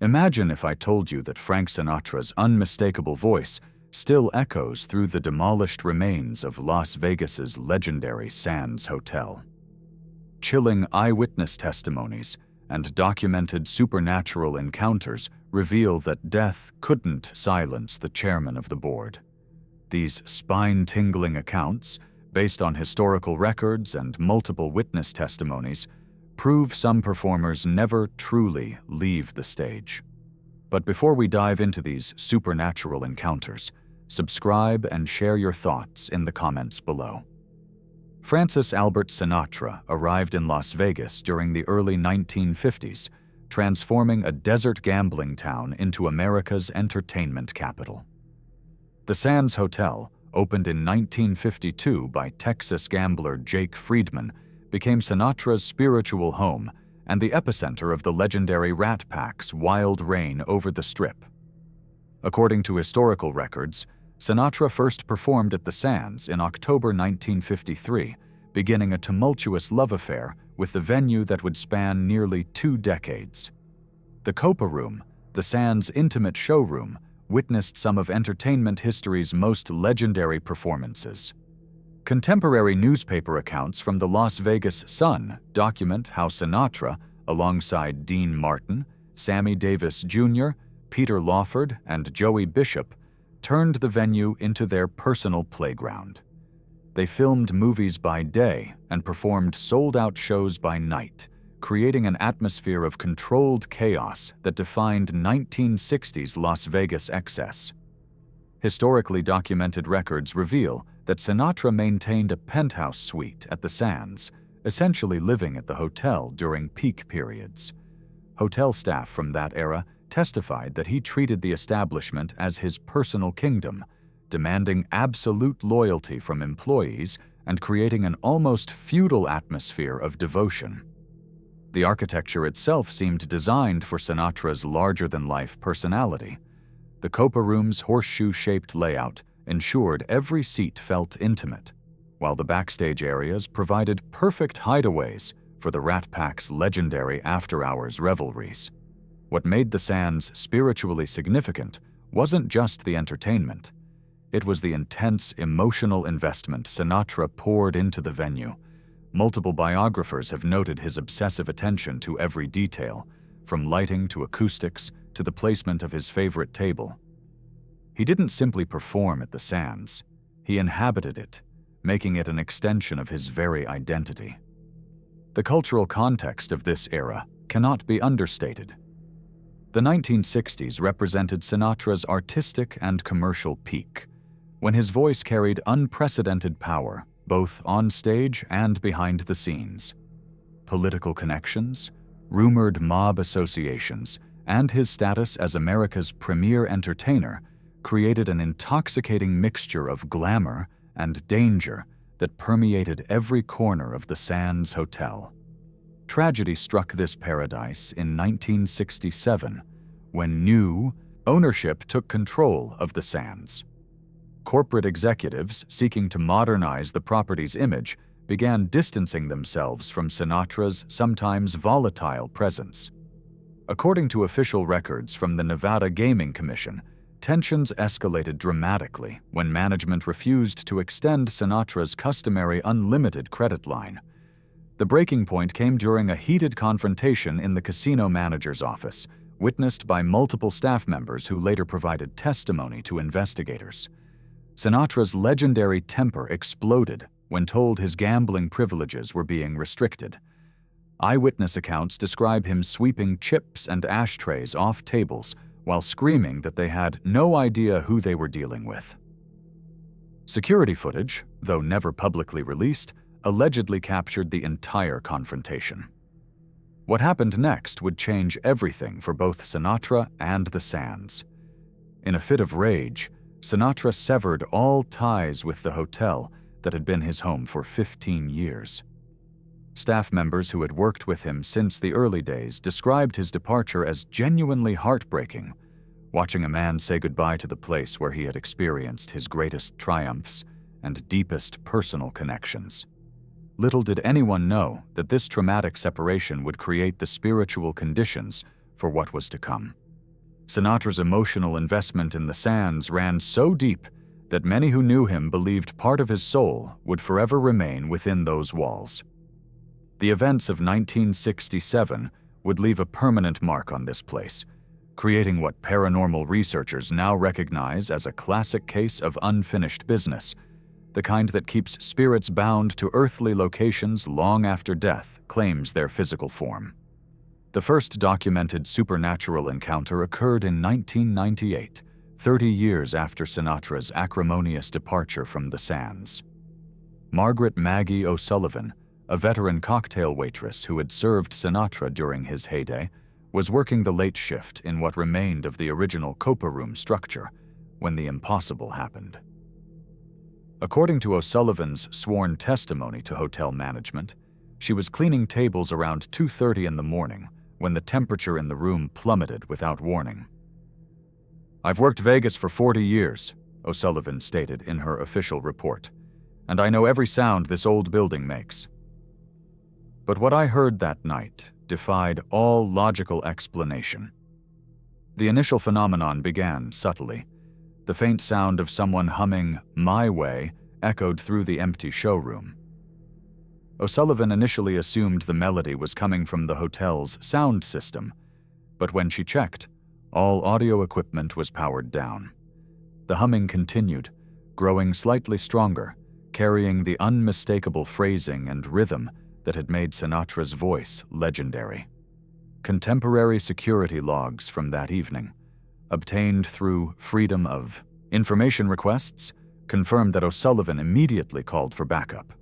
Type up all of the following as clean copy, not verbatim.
Imagine if I told you that Frank Sinatra's unmistakable voice still echoes through the demolished remains of Las Vegas's legendary Sands Hotel. Chilling eyewitness testimonies and documented supernatural encounters reveal that death couldn't silence the chairman of the board. These spine-tingling accounts, based on historical records and multiple witness testimonies, prove some performers never truly leave the stage. But before we dive into these supernatural encounters, subscribe and share your thoughts in the comments below. Francis Albert Sinatra arrived in Las Vegas during the early 1950s, transforming a desert gambling town into America's entertainment capital. The Sands Hotel, opened in 1952 by Texas gambler Jake Friedman, became Sinatra's spiritual home and the epicenter of the legendary Rat Pack's wild reign over the Strip. According to historical records, Sinatra first performed at the Sands in October 1953, beginning a tumultuous love affair with the venue that would span nearly 2 decades. The Copa Room, the Sands' intimate showroom, witnessed some of entertainment history's most legendary performances. Contemporary newspaper accounts from the Las Vegas Sun document how Sinatra, alongside Dean Martin, Sammy Davis Jr., Peter Lawford, and Joey Bishop, turned the venue into their personal playground. They filmed movies by day and performed sold-out shows by night, creating an atmosphere of controlled chaos that defined 1960s Las Vegas excess. Historically documented records reveal that Sinatra maintained a penthouse suite at the Sands, essentially living at the hotel during peak periods. Hotel staff from that era testified that he treated the establishment as his personal kingdom, demanding absolute loyalty from employees and creating an almost feudal atmosphere of devotion. The architecture itself seemed designed for Sinatra's larger-than-life personality. The Copa Room's horseshoe-shaped layout ensured every seat felt intimate, while the backstage areas provided perfect hideaways for the Rat Pack's legendary after-hours revelries. What made the Sands spiritually significant wasn't just the entertainment. It was the intense emotional investment Sinatra poured into the venue. Multiple biographers have noted his obsessive attention to every detail, from lighting to acoustics to the placement of his favorite table. He didn't simply perform at the Sands, he inhabited it, making it an extension of his very identity. The cultural context of this era cannot be understated. The 1960s represented Sinatra's artistic and commercial peak, when his voice carried unprecedented power, both on stage and behind the scenes. Political connections, rumored mob associations, and his status as America's premier entertainer created an intoxicating mixture of glamour and danger that permeated every corner of the Sands Hotel. Tragedy struck this paradise in 1967, when new ownership took control of the Sands. Corporate executives seeking to modernize the property's image began distancing themselves from Sinatra's sometimes volatile presence. According to official records from the Nevada Gaming Commission, tensions escalated dramatically when management refused to extend Sinatra's customary unlimited credit line. The breaking point came during a heated confrontation in the casino manager's office, witnessed by multiple staff members who later provided testimony to investigators. Sinatra's legendary temper exploded when told his gambling privileges were being restricted. Eyewitness accounts describe him sweeping chips and ashtrays off tables while screaming that they had no idea who they were dealing with. Security footage, though never publicly released, allegedly captured the entire confrontation. What happened next would change everything for both Sinatra and the Sands. In a fit of rage, Sinatra severed all ties with the hotel that had been his home for 15 years. Staff members who had worked with him since the early days described his departure as genuinely heartbreaking, watching a man say goodbye to the place where he had experienced his greatest triumphs and deepest personal connections. Little did anyone know that this traumatic separation would create the spiritual conditions for what was to come. Sinatra's emotional investment in the sands ran so deep that many who knew him believed part of his soul would forever remain within those walls. The events of 1967 would leave a permanent mark on this place, creating what paranormal researchers now recognize as a classic case of unfinished business, the kind that keeps spirits bound to earthly locations long after death claims their physical form. The first documented supernatural encounter occurred in 1998, 30 years after Sinatra's acrimonious departure from the sands. Margaret Maggie O'Sullivan, a veteran cocktail waitress who had served Sinatra during his heyday, was working the late shift in what remained of the original Copa Room structure when the impossible happened. According to O'Sullivan's sworn testimony to hotel management, she was cleaning tables around 2:30 in the morning when the temperature in the room plummeted without warning. "I've worked Vegas for 40 years, O'Sullivan stated in her official report, "and I know every sound this old building makes." But what I heard that night defied all logical explanation. The initial phenomenon began subtly. The faint sound of someone humming "My Way" echoed through the empty showroom. O'Sullivan initially assumed the melody was coming from the hotel's sound system, but when she checked, all audio equipment was powered down. The humming continued, growing slightly stronger, carrying the unmistakable phrasing and rhythm that had made Sinatra's voice legendary. Contemporary security logs from that evening, obtained through Freedom of Information requests, confirmed that O'Sullivan immediately called for backup.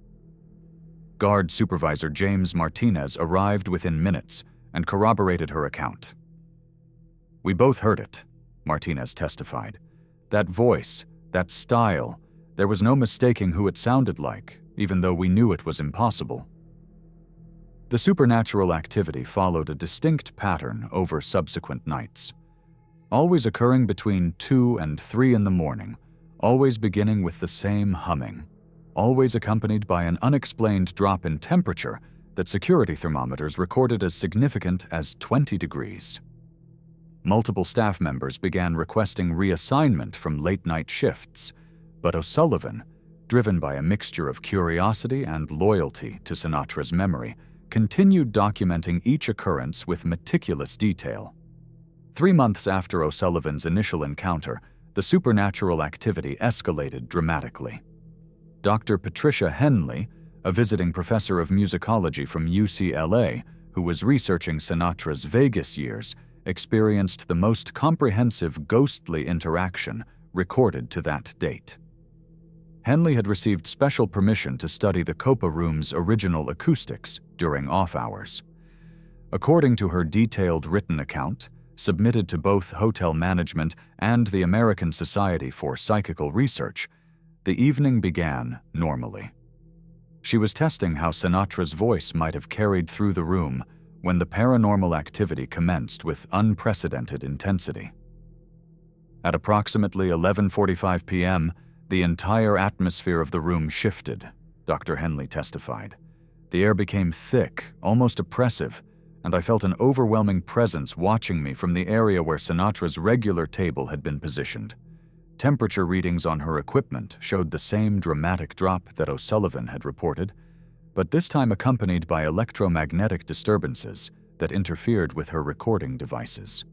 Guard Supervisor James Martinez arrived within minutes and corroborated her account. "We both heard it," Martinez testified. "That voice, that style, there was no mistaking who it sounded like, even though we knew it was impossible." The supernatural activity followed a distinct pattern over subsequent nights, always occurring between 2 and 3 in the morning, always beginning with the same humming, always accompanied by an unexplained drop in temperature that security thermometers recorded as significant as 20 degrees. Multiple staff members began requesting reassignment from late-night shifts, but O'Sullivan, driven by a mixture of curiosity and loyalty to Sinatra's memory, continued documenting each occurrence with meticulous detail. 3 months after O'Sullivan's initial encounter, the supernatural activity escalated dramatically. Dr. Patricia Henley, a visiting professor of musicology from UCLA who was researching Sinatra's Vegas years, experienced the most comprehensive ghostly interaction recorded to that date. Henley had received special permission to study the Copa Room's original acoustics during off-hours. According to her detailed written account, submitted to both hotel management and the American Society for Psychical Research, the evening began normally. She was testing how Sinatra's voice might have carried through the room when the paranormal activity commenced with unprecedented intensity. At approximately 11:45 p.m., the entire atmosphere of the room shifted, Dr. Henley testified. The air became thick, almost oppressive, and I felt an overwhelming presence watching me from the area where Sinatra's regular table had been positioned. Temperature readings on her equipment showed the same dramatic drop that O'Sullivan had reported, but this time accompanied by electromagnetic disturbances that interfered with her recording devices.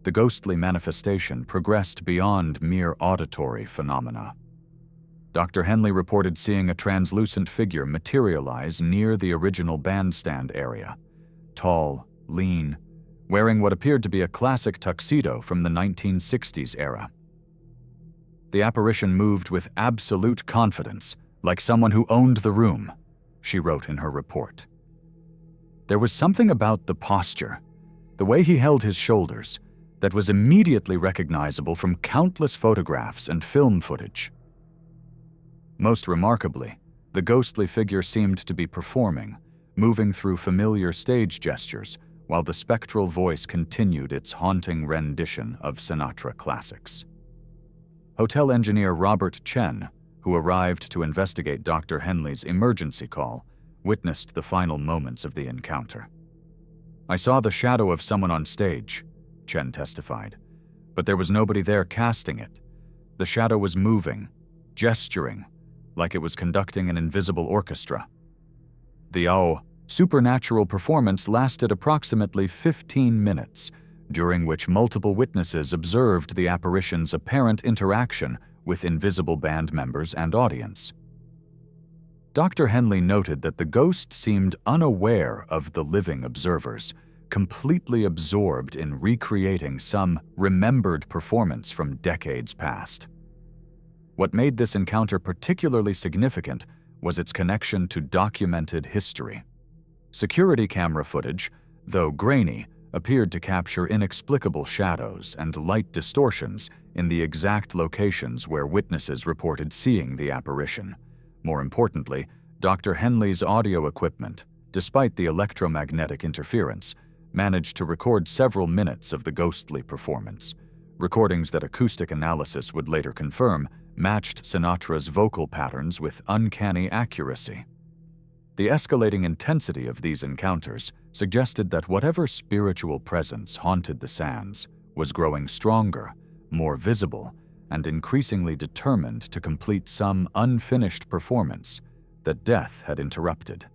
The ghostly manifestation progressed beyond mere auditory phenomena. Dr. Henley reported seeing a translucent figure materialize near the original bandstand area, tall, lean, wearing what appeared to be a classic tuxedo from the 1960s era. The apparition moved with absolute confidence, like someone who owned the room, she wrote in her report. There was something about the posture, the way he held his shoulders, that was immediately recognizable from countless photographs and film footage. Most remarkably, the ghostly figure seemed to be performing, moving through familiar stage gestures, while the spectral voice continued its haunting rendition of Sinatra classics. Hotel engineer Robert Chen, who arrived to investigate Dr. Henley's emergency call, witnessed the final moments of the encounter. "I saw the shadow of someone on stage. Chen testified. But there was nobody there casting it. The shadow was moving, gesturing, like it was conducting an invisible orchestra. The supernatural performance lasted approximately 15 minutes, during which multiple witnesses observed the apparition's apparent interaction with invisible band members and audience. Dr. Henley noted that the ghost seemed unaware of the living observers, completely absorbed in recreating some remembered performance from decades past. What made this encounter particularly significant was its connection to documented history. Security camera footage, though grainy, appeared to capture inexplicable shadows and light distortions in the exact locations where witnesses reported seeing the apparition. More importantly, Dr. Henley's audio equipment, despite the electromagnetic interference, managed to record several minutes of the ghostly performance, recordings that acoustic analysis would later confirm matched Sinatra's vocal patterns with uncanny accuracy. The escalating intensity of these encounters suggested that whatever spiritual presence haunted the sands was growing stronger, more visible, and increasingly determined to complete some unfinished performance that death had interrupted.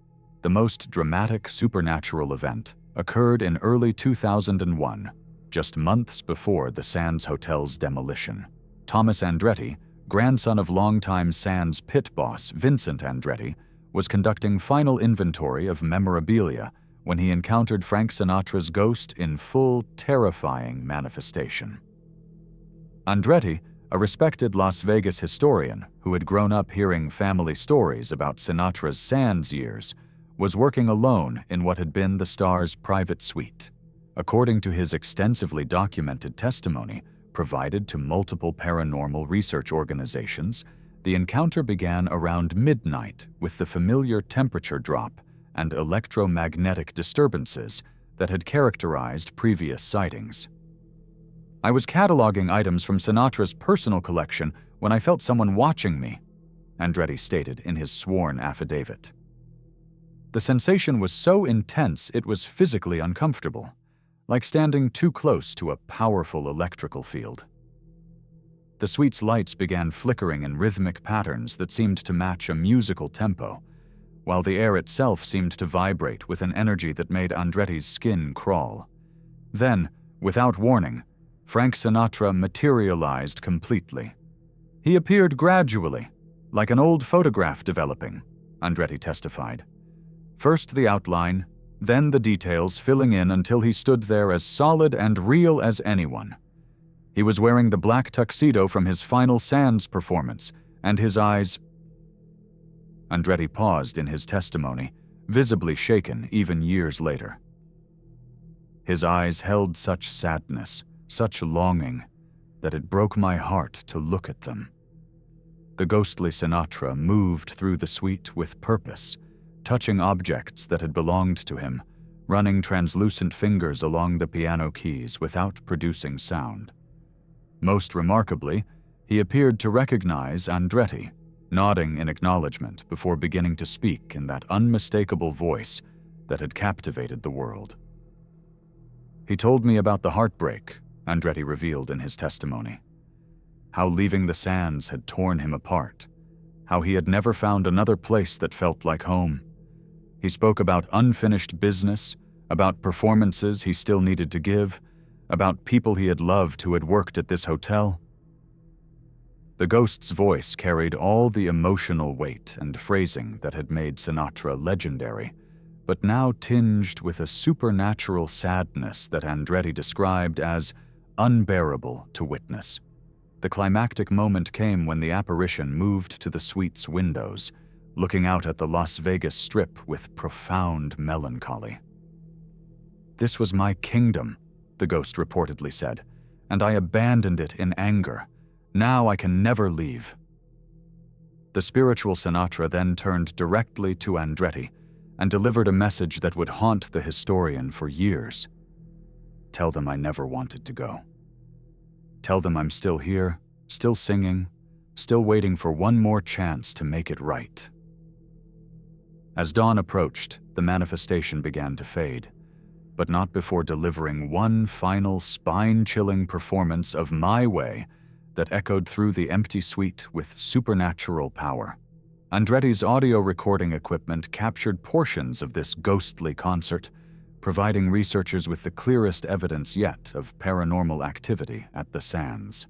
The most dramatic supernatural event occurred in early 2001, just months before the Sands Hotel's demolition. Thomas Andretti, grandson of longtime Sands pit boss Vincent Andretti, was conducting final inventory of memorabilia when he encountered Frank Sinatra's ghost in full, terrifying manifestation. Andretti, a respected Las Vegas historian who had grown up hearing family stories about Sinatra's Sands years, was working alone in what had been the star's private suite. According to his extensively documented testimony, provided to multiple paranormal research organizations, the encounter began around midnight with the familiar temperature drop and electromagnetic disturbances that had characterized previous sightings. "I was cataloging items from Sinatra's personal collection when I felt someone watching me," Andretti stated in his sworn affidavit. The sensation was so intense it was physically uncomfortable, like standing too close to a powerful electrical field. The suite's lights began flickering in rhythmic patterns that seemed to match a musical tempo, while the air itself seemed to vibrate with an energy that made Andretti's skin crawl. Then, without warning, Frank Sinatra materialized completely. He appeared gradually, like an old photograph developing, Andretti testified. First the outline, then the details filling in until he stood there as solid and real as anyone. He was wearing the black tuxedo from his final Sands performance, and his eyes... Andretti paused in his testimony, visibly shaken even years later. His eyes held such sadness, such longing, that it broke my heart to look at them. The ghostly Sinatra moved through the suite with purpose, touching objects that had belonged to him, running translucent fingers along the piano keys without producing sound. Most remarkably, he appeared to recognize Andretti, nodding in acknowledgement before beginning to speak in that unmistakable voice that had captivated the world. He told me about the heartbreak, Andretti revealed in his testimony. How leaving the Sands had torn him apart, how he had never found another place that felt like home. He spoke about unfinished business, about performances he still needed to give, about people he had loved who had worked at this hotel. The ghost's voice carried all the emotional weight and phrasing that had made Sinatra legendary, but now tinged with a supernatural sadness that Andretti described as unbearable to witness. The climactic moment came when the apparition moved to the suite's windows, looking out at the Las Vegas Strip with profound melancholy. "This was my kingdom," the ghost reportedly said, "and I abandoned it in anger. Now I can never leave." The spiritual Sinatra then turned directly to Andretti and delivered a message that would haunt the historian for years. "Tell them I never wanted to go. Tell them I'm still here, still singing, still waiting for one more chance to make it right." As dawn approached, the manifestation began to fade, but not before delivering one final spine-chilling performance of My Way that echoed through the empty suite with supernatural power. Andretti's audio recording equipment captured portions of this ghostly concert, providing researchers with the clearest evidence yet of paranormal activity at the Sands.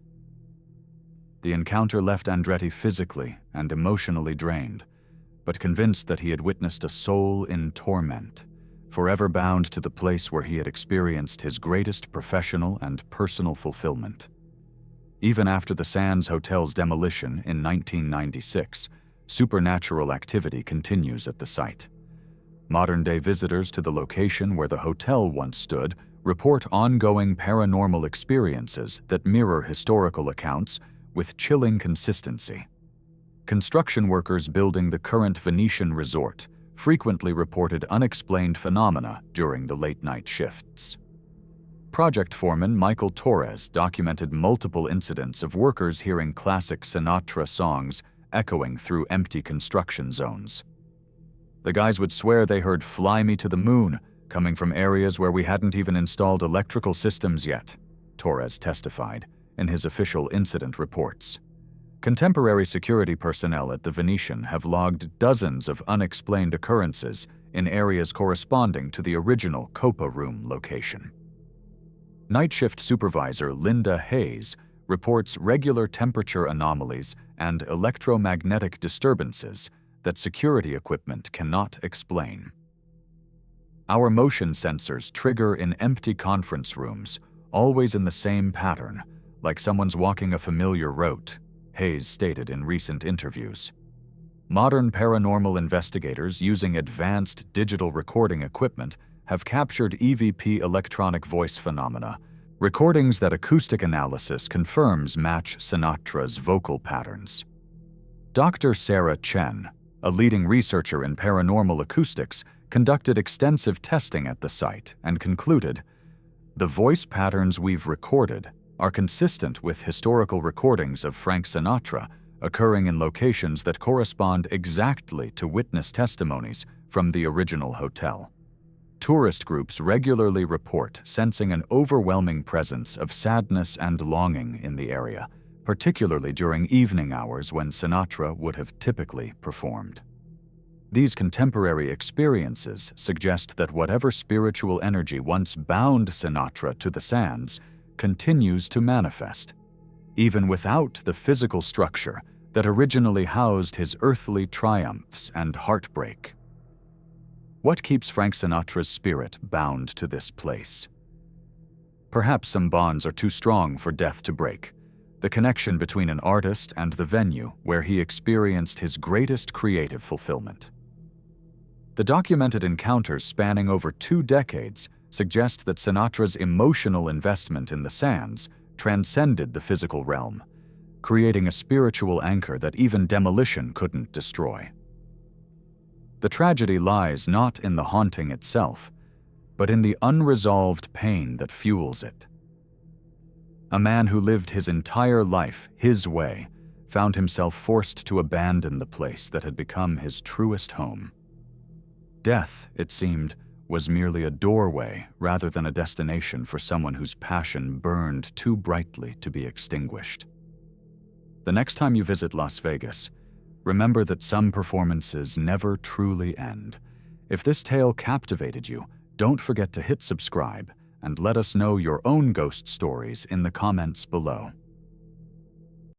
The encounter left Andretti physically and emotionally drained, but convinced that he had witnessed a soul in torment, forever bound to the place where he had experienced his greatest professional and personal fulfillment. Even after the Sands Hotel's demolition in 1996, supernatural activity continues at the site. Modern-day visitors to the location where the hotel once stood report ongoing paranormal experiences that mirror historical accounts with chilling consistency. Construction workers building the current Venetian resort frequently reported unexplained phenomena during the late-night shifts. Project foreman Michael Torres documented multiple incidents of workers hearing classic Sinatra songs echoing through empty construction zones. The guys would swear they heard "Fly Me to the Moon" coming from areas where we hadn't even installed electrical systems yet, Torres testified in his official incident reports. Contemporary security personnel at the Venetian have logged dozens of unexplained occurrences in areas corresponding to the original Copa Room location. Night shift supervisor Linda Hayes reports regular temperature anomalies and electromagnetic disturbances that security equipment cannot explain. Our motion sensors trigger in empty conference rooms, always in the same pattern, like someone's walking a familiar route, Hayes stated in recent interviews. Modern paranormal investigators using advanced digital recording equipment have captured EVP electronic voice phenomena, recordings that acoustic analysis confirms match Sinatra's vocal patterns. Dr. Sarah Chen, a leading researcher in paranormal acoustics, conducted extensive testing at the site and concluded, "The voice patterns we've recorded are consistent with historical recordings of Frank Sinatra occurring in locations that correspond exactly to witness testimonies from the original hotel." Tourist groups regularly report sensing an overwhelming presence of sadness and longing in the area, particularly during evening hours when Sinatra would have typically performed. These contemporary experiences suggest that whatever spiritual energy once bound Sinatra to the Sands continues to manifest, even without the physical structure that originally housed his earthly triumphs and heartbreak. What keeps Frank Sinatra's spirit bound to this place? Perhaps some bonds are too strong for death to break. The connection between an artist and the venue where he experienced his greatest creative fulfillment. The documented encounters spanning over 2 decades suggest that Sinatra's emotional investment in the Sands transcended the physical realm, creating a spiritual anchor that even demolition couldn't destroy. The tragedy lies not in the haunting itself, but in the unresolved pain that fuels it. A man who lived his entire life his way found himself forced to abandon the place that had become his truest home. Death, it seemed, was merely a doorway rather than a destination for someone whose passion burned too brightly to be extinguished. The next time you visit Las Vegas, remember that some performances never truly end. If this tale captivated you, don't forget to hit subscribe and let us know your own ghost stories in the comments below.